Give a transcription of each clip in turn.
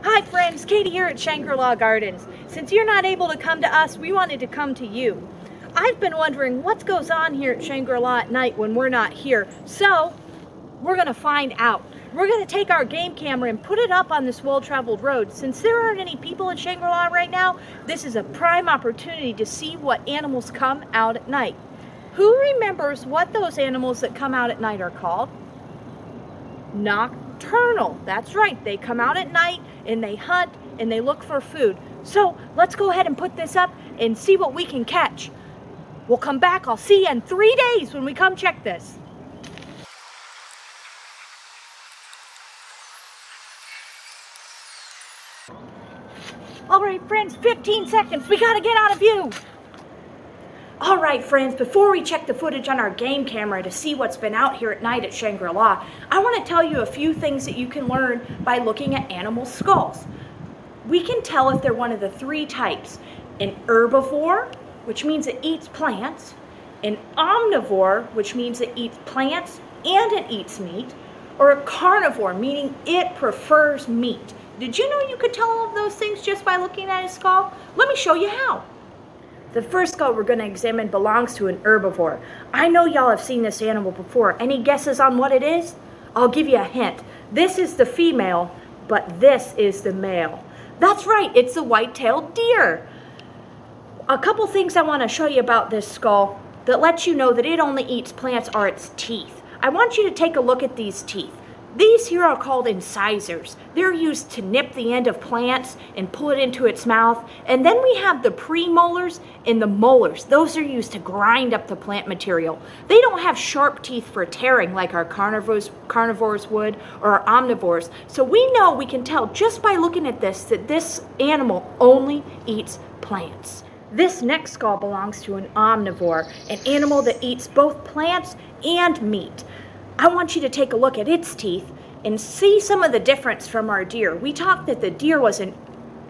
Hi friends, Katie here at Shangri Gardens. Since you're not able to come to us, we wanted to come to you. I've been wondering what goes on here at Shangri at night when we're not here, so we're gonna find out. We're gonna take our game camera and put it up on this well-traveled road. Since there aren't any people in Shangri right now, this is a prime opportunity to see what animals come out at night. Who remembers what those animals that come out at night are called? Nocturnal. That's right, they come out at night and they hunt and they look for food. So let's go ahead and put this up and see what we can catch. We'll come back. I'll see you in 3 days when we come check this. All right, friends, 15 seconds. We gotta get out of view. All right, friends, before we check the footage on our game camera to see what's been out here at night at Shangri, I want to tell you a few things that you can learn by looking at animal skulls. We can tell if they're one of the three types: an herbivore, which means it eats plants; an omnivore, which means it eats plants and it eats meat; or a carnivore, meaning it prefers meat. Did you know you could tell all of those things just by looking at his skull? Let me show you how. The first skull we're going to examine belongs to an herbivore. I know y'all have seen this animal before. Any guesses on what it is? I'll give you a hint. This is the female, but this is the male. That's right, it's the white-tailed deer. A couple things I want to show you about this skull that lets you know that it only eats plants are its teeth. I want you to take a look at these teeth. These here are called incisors. They're used to nip the end of plants and pull it into its mouth. And then we have the pre-molars and the molars. Those are used to grind up the plant material. They don't have sharp teeth for tearing like our carnivores would, or our omnivores. So we know, we can tell just by looking at this, that this animal only eats plants. This next skull belongs to an omnivore, an animal that eats both plants and meat. I want you to take a look at its teeth and see some of the difference from our deer. We talked that the deer was an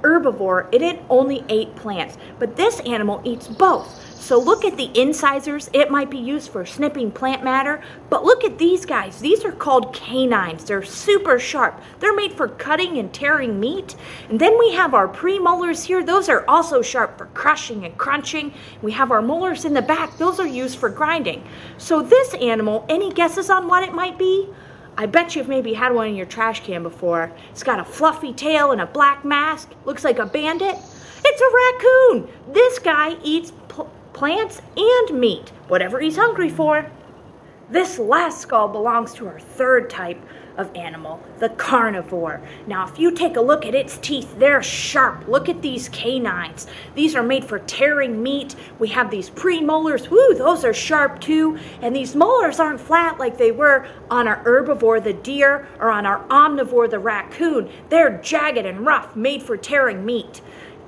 herbivore, it only ate plants, but this animal eats both. So look at the incisors. It might be used for snipping plant matter, but look at these guys. These are called canines. They're super sharp. They're made for cutting and tearing meat. And then we have our premolars here. Those are also sharp for crushing and crunching. We have our molars in the back. Those are used for grinding. So this animal, any guesses on what it might be? I bet you've maybe had one in your trash can before. It's got a fluffy tail and a black mask. Looks like a bandit. It's a raccoon. This guy eats plants and meat, whatever he's hungry for. This last skull belongs to our third type of animal, the carnivore. Now, if you take a look at its teeth, they're sharp. Look at these canines. These are made for tearing meat. We have these premolars. Woo, those are sharp too. And these molars aren't flat like they were on our herbivore, the deer, or on our omnivore, the raccoon. They're jagged and rough, made for tearing meat.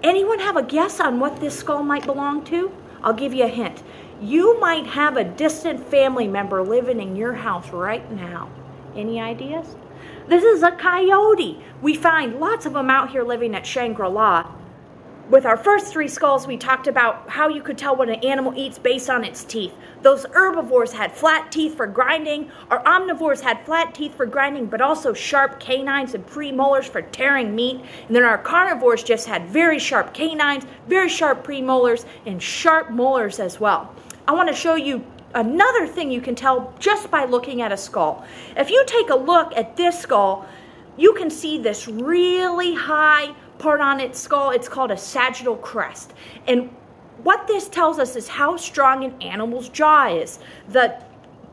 Anyone have a guess on what this skull might belong to? I'll give you a hint. You might have a distant family member living in your house right now. Any ideas? This is a coyote. We find lots of them out here living at Shangri. With our first three skulls, we talked about how you could tell what an animal eats based on its teeth. Those herbivores had flat teeth for grinding. Our omnivores had flat teeth for grinding, but also sharp canines and premolars for tearing meat. And then our carnivores just had very sharp canines, very sharp premolars, and sharp molars as well. I want to show you another thing you can tell just by looking at a skull. If you take a look at this skull, you can see this really high part on its skull. It's called a sagittal crest. And what this tells us is how strong an animal's jaw is. The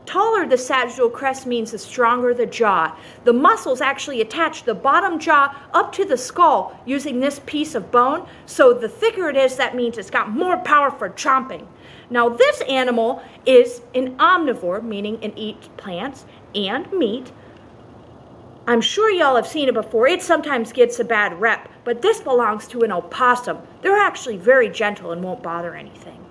taller the sagittal crest means the stronger the jaw. The muscles actually attach the bottom jaw up to the skull using this piece of bone. So the thicker it is, that means it's got more power for chomping. Now this animal is an omnivore, meaning it eats plants and meat. I'm sure y'all have seen it before. It sometimes gets a bad rep, but this belongs to an opossum. They're actually very gentle and won't bother anything.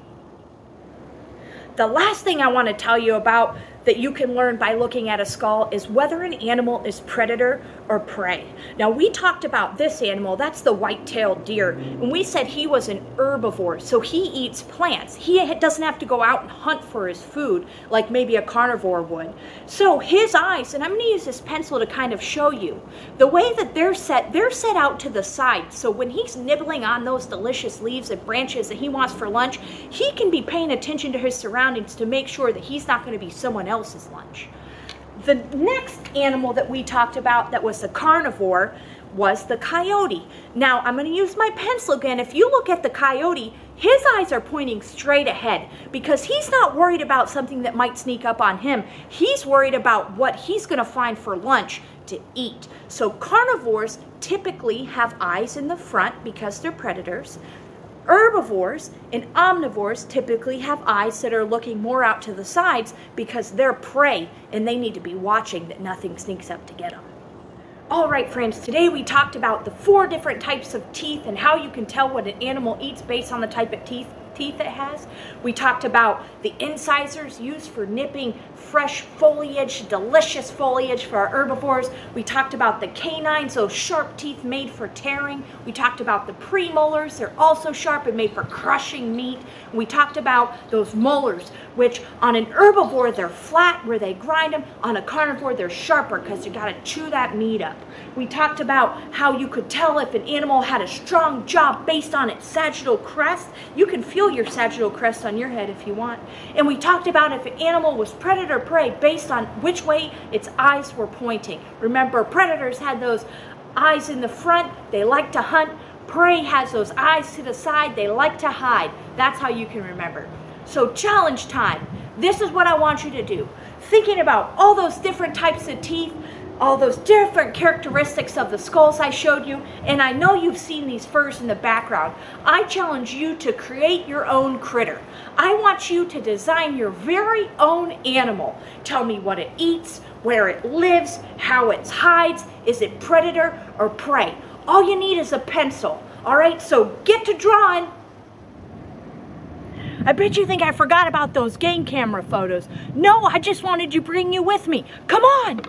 The last thing I want to tell you about that you can learn by looking at a skull is whether an animal is predator or prey. Now, we talked about this animal, that's the white-tailed deer, and we said he was an herbivore, so he eats plants. He doesn't have to go out and hunt for his food like maybe a carnivore would. So his eyes, and I'm going to use this pencil to kind of show you, the way that they're set out to the side, so when he's nibbling on those delicious leaves and branches that he wants for lunch, he can be paying attention to his surroundings to make sure that he's not going to be someone else's lunch. The next animal that we talked about that was a carnivore was the coyote. Now, I'm going to use my pencil again. If you look at the coyote, his eyes are pointing straight ahead because he's not worried about something that might sneak up on him. He's worried about what he's going to find for lunch to eat. So carnivores typically have eyes in the front because they're predators. Herbivores and omnivores typically have eyes that are looking more out to the sides because they're prey and they need to be watching that nothing sneaks up to get them. All right, friends, today we talked about the 4 different types of teeth and how you can tell what an animal eats based on the type of teeth it has. We talked about the incisors used for nipping fresh foliage, delicious foliage for our herbivores. We talked about the canines, those sharp teeth made for tearing. We talked about the premolars. They're also sharp and made for crushing meat. We talked about those molars, which on an herbivore, they're flat where they grind them. On a carnivore, they're sharper because you got to chew that meat up. We talked about how you could tell if an animal had a strong jaw based on its sagittal crest. You can feel your sagittal crest on your head if you want. And we talked about if an animal was predator or prey based on which way its eyes were pointing. Remember, predators had those eyes in the front, they like to hunt. Prey has those eyes to the side, they like to hide. That's how you can remember. So challenge time. This is what I want you to do. Thinking about all those different types of teeth, all those different characteristics of the skulls I showed you, and I know you've seen these furs in the background. I challenge you to create your own critter. I want you to design your very own animal. Tell me what it eats, where it lives, how it hides, is it predator or prey? All you need is a pencil. All right, so get to drawing. I bet you think I forgot about those game camera photos. No, I just wanted to bring you with me. Come on.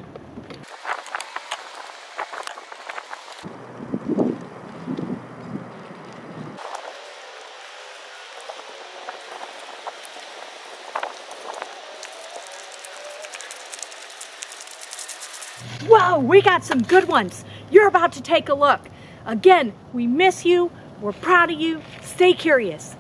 Whoa, we got some good ones. You're about to take a look. Again, we miss you. We're proud of you. Stay curious.